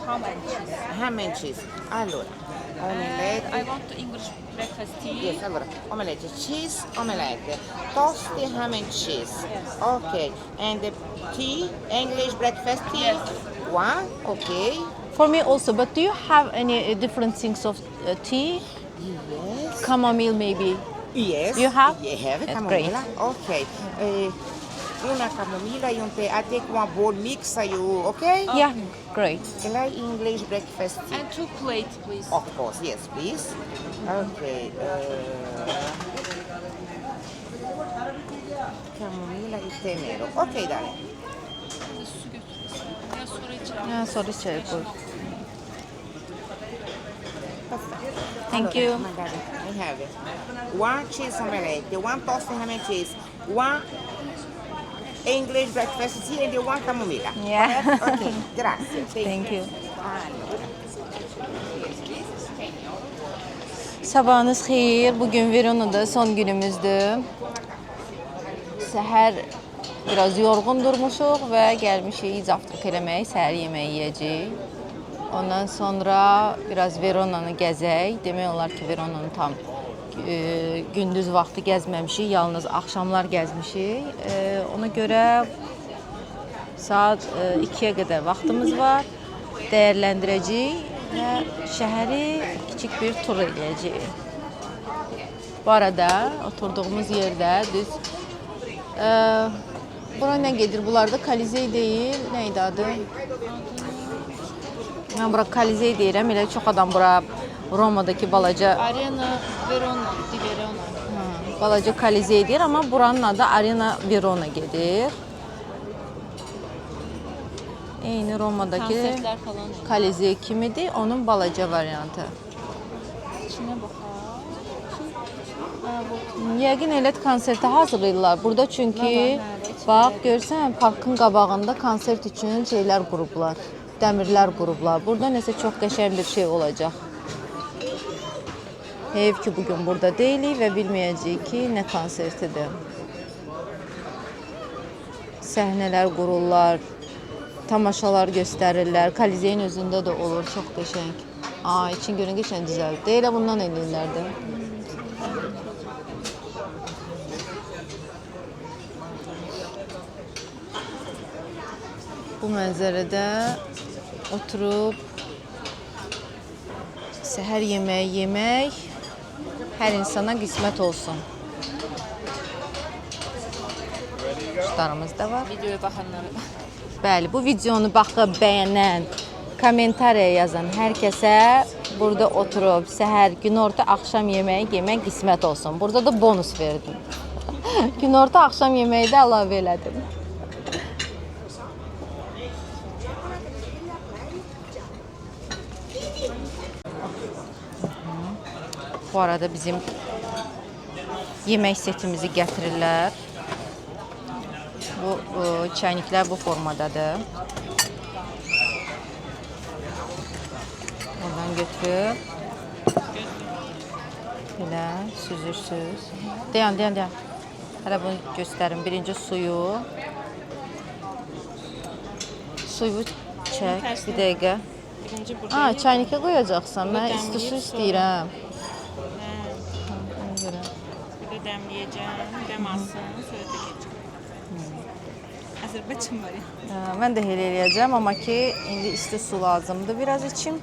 ham and cheese. Ham and cheese. Allora, omelette. I want English breakfast tea. Yes, allora, omelette, cheese, omelette, toasty ham and cheese. Yes. Okay, and the tea, English breakfast tea. Yes. One, okay. For me also, but do you have any different things of tea? Yes. Chamomile maybe. Yes. You have? You have That's camomilla. Okay. Una camomilla e un tè. I take one bowl mix, you okay? Yeah, great. Like English breakfast tea. And 2 plates, please. Of course, yes, please. Okay. Camomilla e tè nero. Okay, darling. Su götürürsün. Biraz sonra içelim. Yeah, sorry, Cherry. Perfect. Thank you. My darling, I have it. One cheese omelette, one toasted ham and cheese, one English breakfast tea, and one camomilla. Yeah. Okay, grazie. Thank you. Allora. Sabahınız xeyir. Bugün Verona'da son günümüzdür. Səhər biraz yorğun durmuşuq və gəlmişik zavtraq eləmək, səhər yeməyi yeyəcəyik. Ondan sonra biraz Verona'nı gəzək. Demək olar ki, Verona'nı tam gündüz vaxtı gəzməmişik, yalnız axşamlar gəzmişik. Ona görə saat 2-yə qədər vaxtımız var. Dəyərləndirəcəyik və şəhəri kiçik bir tur edəcəyik. Bu arada oturduğumuz yerdə düz bura nə gedir? Bunlar da Kolizey deyil. Nə idi adı? Mən bura Kolizey deyirəm. Elə çox adam bura Romadakı balaca Arena Verona, di Verona. balaca Kolizey deyir, amma buranın adı Arena Verona gedir. Eyni Romadakı Konsertler falan. Kolizey kimidir, onun balaca variantı. İçine bakar. Bu. Yəqin elə konsertə hazırlayırlar burada çünki bax görsən parkın qabağında konsert üçün şeylər qurublar, dəmirlər qurublar. Burada nəsə çox qəşəng bir şey olacaq. Heyf ki bugün burada deyilik və bilməyəcəyik ki nə konsertidir. Səhnələr qururlar, tamaşalar göstərirlər. Kolizeyin özündə də olur, çox qəşəng. İçin görün qəşəng düzəldi. Elə bundan eləyirlərdi. Bu mənzərədə oturub səhər yeməyi yemək hər insana qismət olsun. Kuşlarımız da var. Videoya bakanlara. Bəli, bu videonu baxıb bəyənən, kommentariya yazan hər kəsə burada oturub səhər, günorta, axşam yeməyi yemək qismət olsun. Burada da bonus verdim. Günorta, axşam yeməyi də əlavə elədim. Bu arada bizim yemək setimizi gətirirlər. Bu çayniklər bu formadadır. Oradan götürüb belə süzürsüz. Dayan. Hələ bunu göstərim. Birinci suyu çək. Bir dəqiqə. Birinci burada. Çaynikə qoyacaqsan. Mən isti su istəyirəm. Burada demleyeceğim. Dem alsın. Sonra dökeceğim. Azerbaycan var ya. Mən də elə eləyəcəm, amma ki indi isti su lazımdır biraz içim.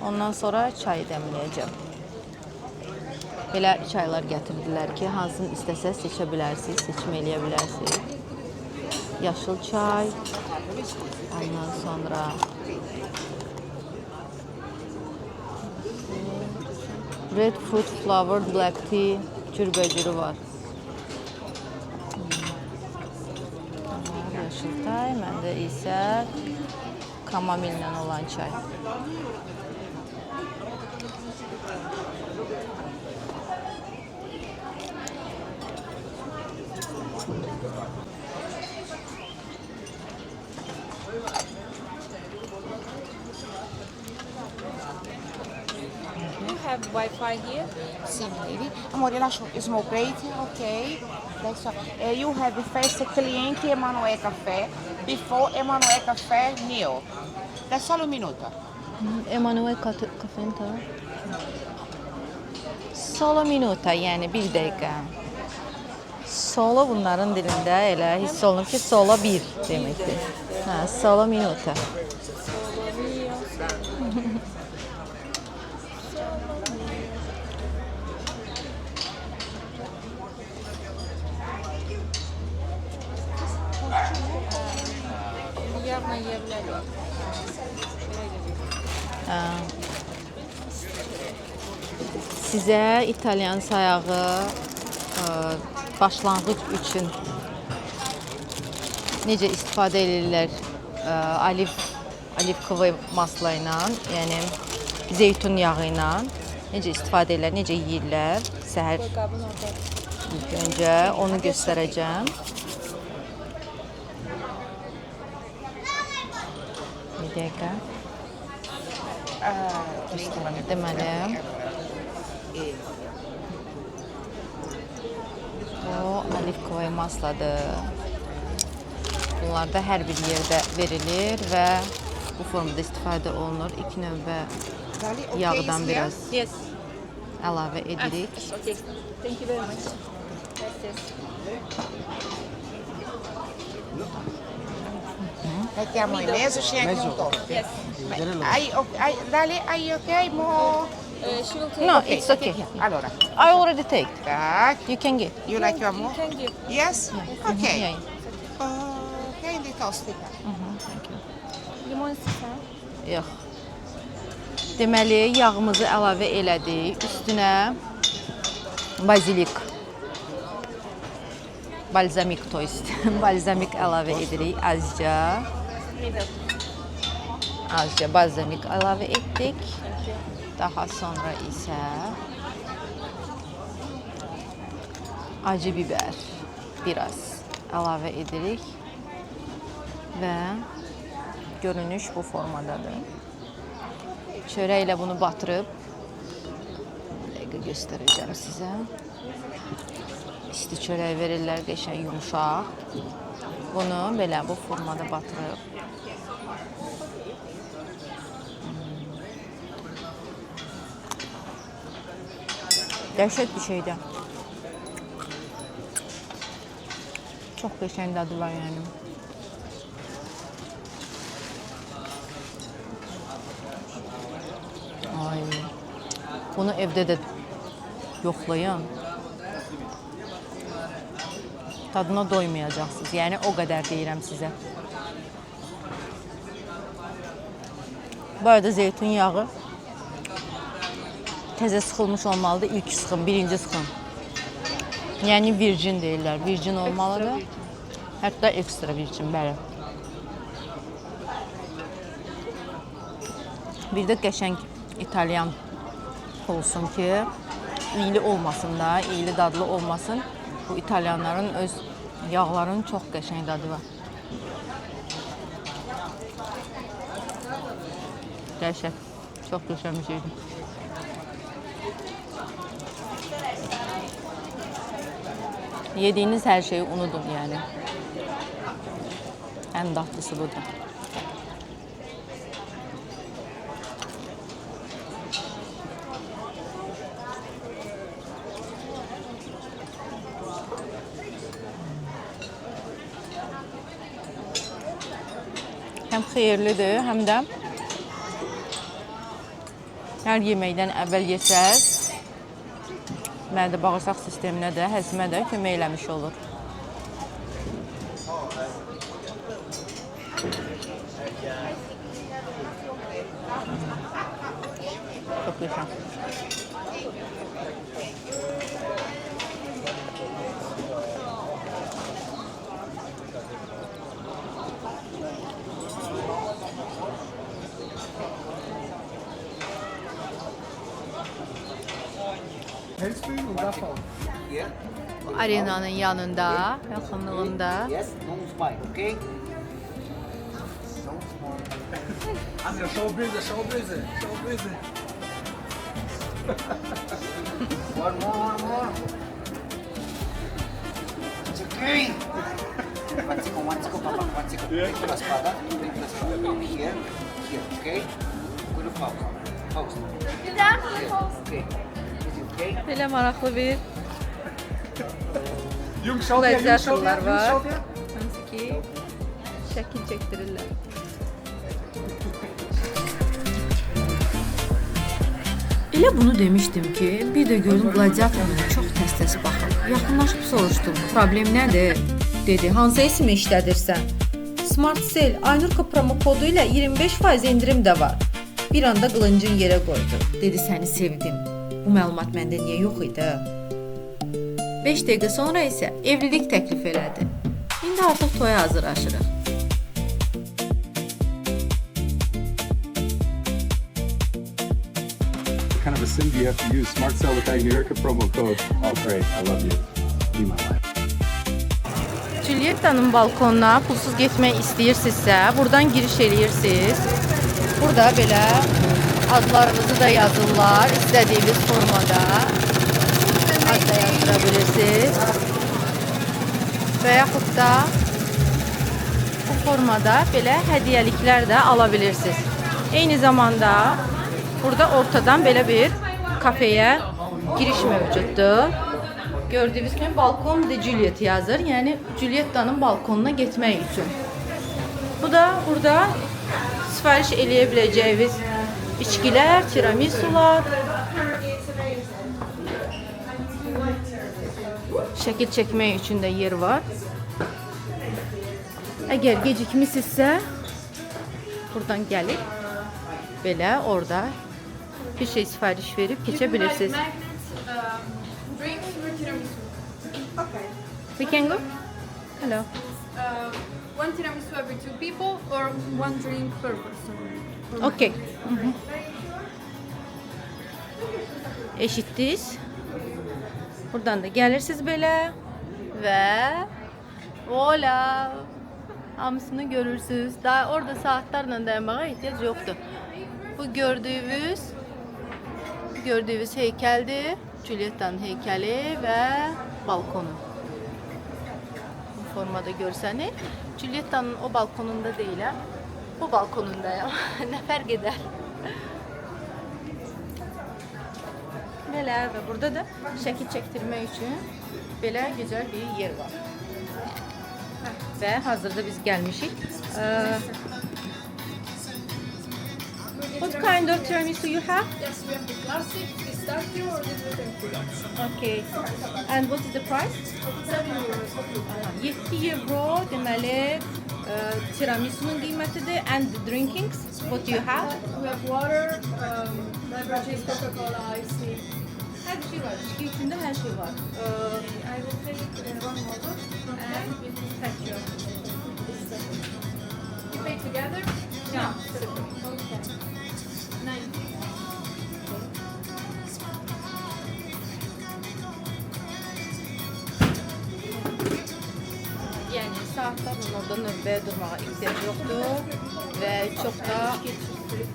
Ondan sonra çay dəmləyəcəm. Belə çaylar gətirdilər ki, hansını istəsəz seçə bilərsiniz, seçim eləyə bilərsiniz. Yaşıl çay, ondan sonra red fruit flavored black tea cürbəcürü var. Yaşıl çay, məndə isə kamomillə olan çay. You have Wi-Fi here? Sì, maybe. Amore, lascio smoke break, ok? Adesso, you have first client Emanuele Caffè, before Emanuele Caffè Neo. Da solo un minuto. Emanuel Kafenta. Solo minuta, yəni bir dəqiqə. Solo bunların dilində elə hiss olunur ki, solo bir deməkdir. Hə, solo minuta. Yağla yerlər. Sizə İtalyan sayağı başlanğıc üçün necə istifadə edirlər olivkovoy masla ilə, yəni zeytun yağı ilə necə istifadə edirlər, necə yeyirlər səhər. İlk öncə onu göstərəcəm. Bir dəqiqə. Deməli, o olivkovoy masladır. Bunlar da hər bir yerdə verilir və bu formada istifadə olunur. İlk növbə yağdan biraz Yes. əlavə edirik. Okay. Thank you very much. Yes. Mettiamo in mezzo, c'è anche un tosto. Yes. Dale, hai ok, mo? She will take. No, it's okay. Allora, I already take. tac. You can get. You like your more? Thank you. Yes? Okay. Yeah. Okay, the tosti. Thank you. Limon istiyorsan. Yox. Deməli, yağımızı əlavə elədik. Üstünə bazilik, balzamik tost, balzamik əlavə edirik azca. Azca balzamik əlavə etdik. Daha sonra isə acı biber biraz əlavə edirik və görünüş bu formadadır. Çörəklə bunu batırıb bir dəqiqə göstərəcəm sizə. İsti çörək verirlər, qəşəng yumuşaq. Bunu belə bu formada batırıb dəhşət bir şeydir. Çox qəşəng dadı var yəni. Ay. Bunu evdə də yoxlayın. Tadına doymayacaqsınız. Yəni o qədər deyirəm sizə. Bu arada zeytun yağı təzə sıxılmış olmalıdır. İlk sıxım, birinci sıxım. Yəni virgin deyirlər. Virgin olmalıdır. Hətta ekstra virgin, bəli. Bir də qəşəng İtalyan olsun ki, iyili olmasın da, iyili dadlı olmasın. Bu İtalyanların öz yağlarının çox qəşəng dadı var. Dəhşət. Çox qəşəng bir şeydir. Yediyiniz hər şeyi unudun yəni. Ən dadlısı budur. Həm xeyirlidir, həm də hər yeməkdən əvvəl yesəz, mədə-bağırsaq sisteminə də, həzmə də kömək eləmiş olur. Çox qəşəng. Arenanın yanında, yaxınlığında. Yes, don't smile, okay? Don't smile. Andrea, show busy, show busy, show busy. One more. It's okay. One second, papa, one second. Bring the espada. Here. Okay? Go to pause. Pause. Okay. Is it okay? Belə maraqlı bir Yumuşalt ya, ləzzətlər var. yumuşalt ya. Hansı ki şəkil çəkdirirlər. Elə bunu demişdim ki, bir də gördüm qladiatoruna çox tez-tez baxır. Yaxınlaşıb soruşdum, problem nədir? Dedi, hansı ismi işlədirsən? Smart Sale Aynurka promo kodu ilə 25% indirim də var. Bir anda qılıncın yerə qoydu. Dedi, səni sevdim. Bu məlumat məndə niyə yox idi? 5 dəqiqə sonra isə evlilik təklif elədi. İndi artıq toya hazırlaşırıq. Kind of a sim you have to use Smart Cell with that Eureka promo code. Oh, great. I love you. Be my life. Julietta'nın balkonuna pulsuz getmək istəyirsinizsə, buradan giriş eləyirsiniz. Burada belə adlarınızı da yazırlar, istədiyiniz formada. Ad da yazdıra bilirsiniz. Və yaxud da bu formada belə hədiyyəliklər də ala bilirsiniz. Eyni zamanda burada ortadan belə bir kafeyə giriş mövcuddur. Gördüyünüz kimi balkon de Juliet yazır. Yəni Julietta'nın balkonuna getmək üçün. Bu da burada sifariş eləyə biləcəyiniz içkilər, tiramisular. Şəkil çəkmək üçün də yer var. Əgər gecikmisinizsə buradan gəlib belə orada bir şey sifariş verib keçə bilirsiniz. Drinks or tiramisu? Okay. We can go? Hello. One tiramisu every 2 people or one drink per person? Okay. Eşitdiniz. Buradan da gəlirsiniz belə və vola hamısını görürsünüz. Daha orada saatlərlə dayanmağa ehtiyac yoxdur. Bu gördüyünüz heykəldir. Julietta'nın heykəli və balkonu. Bu formada görsəniz. Julietta'nın o balkonunda deyiləm. Bu balkonundayım. Nə fərq edər? Belə və burada da şəkil çəkdirmək üçün belə gözəl bir yer var. Və hazırda biz gəlmişik. What kind of tiramisu you have? Yes, we have the classic, pistachio or the gluten free option. Okay. And what is the price? 7 euros. 7 euro deməli tiramisu'nun qiymətidir. And the drinkings, what do you have? We have water, beverages, Coca-Cola, ice tea. Hər şey var. İçki içində hər şey var. I will take one water and pistachio. You pay together? Yeah. Okay. 9. Yəni saatlarla orada növbəyə durmağa ehtiyac yoxdur və çox da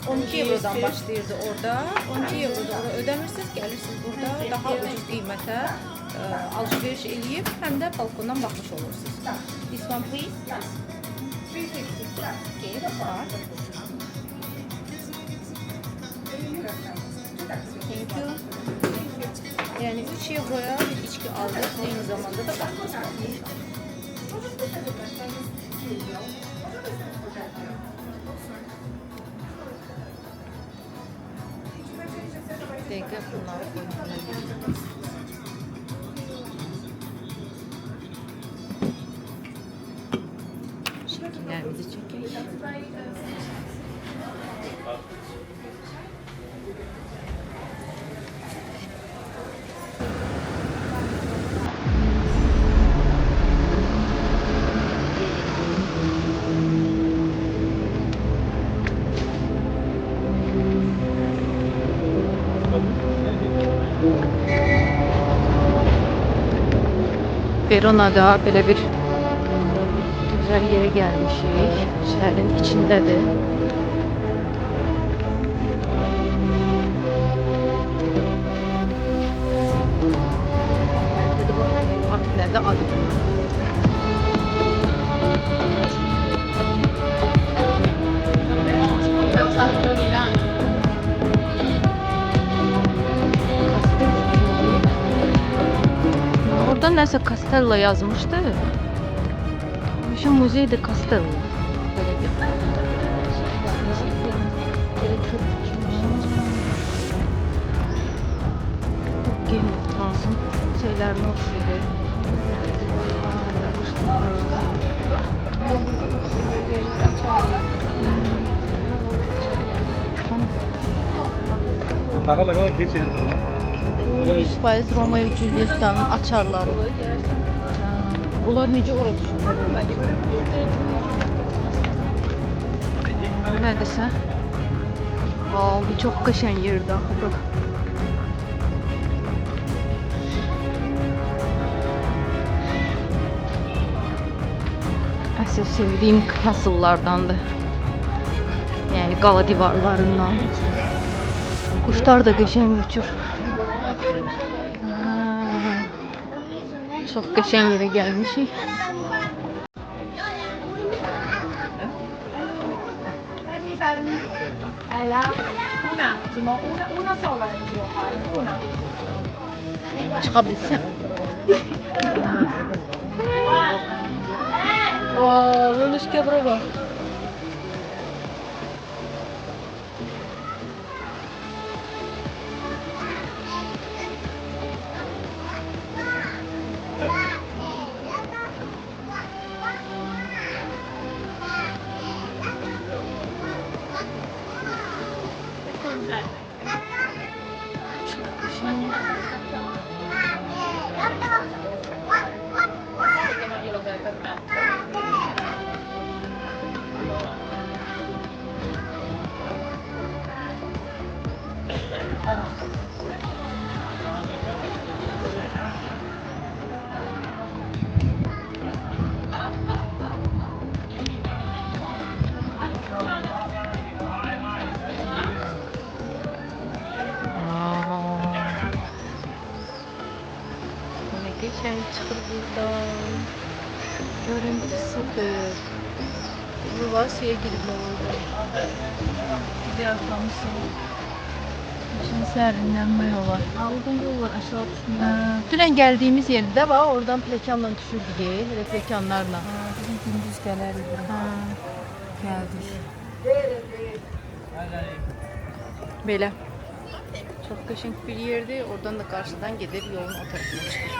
12 eurodan başlayırdı orada. 12 euroda ora ödəmirsiniz, gəlirsiniz burada daha ucuz qiymətə alış-veriş eləyib, həm də balkondan baxmış olursunuz. This one please. 350. Okay, var. Thank you. Yəni 3 euroya bir içki aldıq, eyni zamanda da baxdınız. Dəqiqə bunları qoymalıyıq. Şəkillərimizi çəkək. Verona'da belə bir güzel yere gelmişik. Şehrin içindedir. Bak nerede adı. nəsə Castello yazmışdı. Şu muzey de Castello. Böyle bir. Game of Thrones'un şeylerini oturuyor. Faiz Romeo Juliet'ten açarlar. Bunlar necə ora düşürlər? Neredesə? Wow, bu çok qəşəng yerdir axı. Əsl sevdiğim castle'lardandır. Yani qala divarlarından. Kuşlar da qəşəng uçur. Çok qəşəng yerə gəlmişik. Çıkabilsem. Luluş Kebrova. Geçen çıkır buradan. Görüntü süper. Ruvasiye gidiyor orada. Güzel kalmışsın. Şimdi serinlenme yolu var. Buradan yol var aşağı atmıyor. Dünən geldiğimiz yerde var. Oradan plekanla düşürdük. Plekanlarla. Bizim gündüz gələrdik. Gəldik. Belə. Çok qəşəng bir yerdi. Oradan da karşıdan gedib yolun o tarafına çıxır.